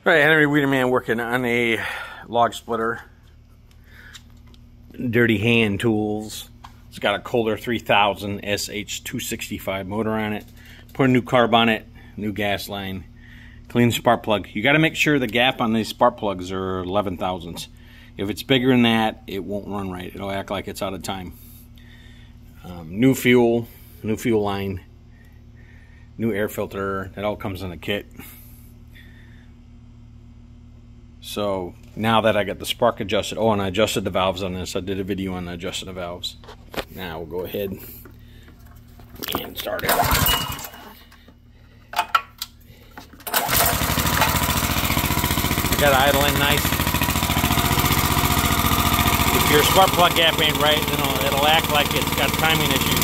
Alright, Henry Weiderman working on a log splitter. Dirty hand tools. It's got a Kohler 3000 SH265 motor on it. Put a new carb on it, new gas line, clean spark plug. You got to make sure the gap on these spark plugs are 11 thousandths. If it's bigger than that, it won't run right. It'll act like it's out of time. New fuel line, new air filter. That all comes in a kit. So now that I got the spark adjusted, oh, and I adjusted the valves on this. I did a video on adjusting the valves. Now we'll go ahead and start it. I got it idling nice. If your spark plug gap ain't right, it'll act like it's got timing issues.